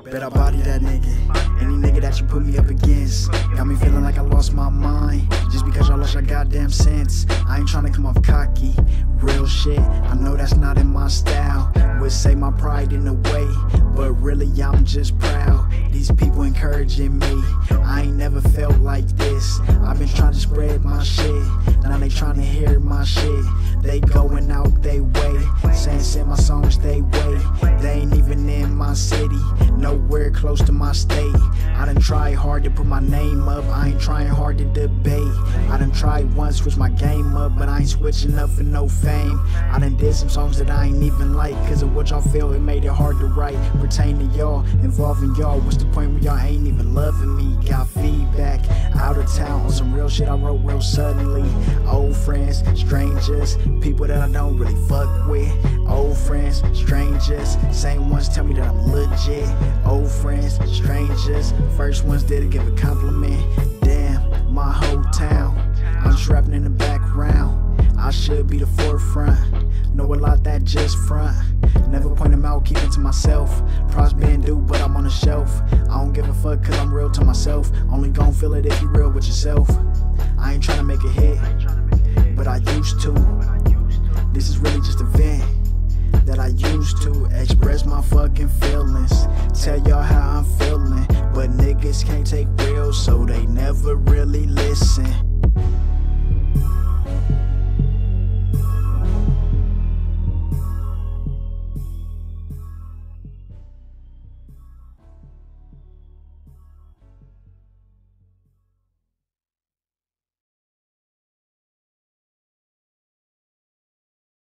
Bet I body that nigga. Any nigga that you put me up against got me feeling like I lost my mind. Just because y'all lost your goddamn sense. I ain't tryna come off cocky, real shit. I know that's not in my style. Would say my pride in a way, but really I'm just proud. These people encouraging me. I ain't never felt like this. I've been trying to spread my shit. Now they trying to hear my shit. They going out they way, saying send my songs they way. They ain't even in my city, nowhere close to my state. I done tried hard to put my name up, I ain't trying hard to debate. I done tried once, switch my game up, but I ain't switching up for no fame. I done did some songs that I ain't even like, cause of what y'all feel, it made it hard to write. Pertain to y'all, involving y'all, what's the point where y'all ain't even loving me? Got feedback, out of town, on some real shit I wrote real suddenly. Old friends, strangers, people that I don't really fuck with. Old friends, strangers, same ones tell me that I'm legit. Old friends, strangers, first ones there to give a compliment. Damn, my whole town, I'm trapping in the background. I should be the forefront, know a lot that just front. Never point them out, keep it to myself. Props been due, but I'm on the shelf. I don't give a fuck cause I'm real to myself. Only gon' feel it if you real with yourself. I ain't tryna make a hit, but I used to. This is really just a vent that I used to express my fucking feelings. Tell y'all how I'm feeling, but niggas can't take real, so they never really listen.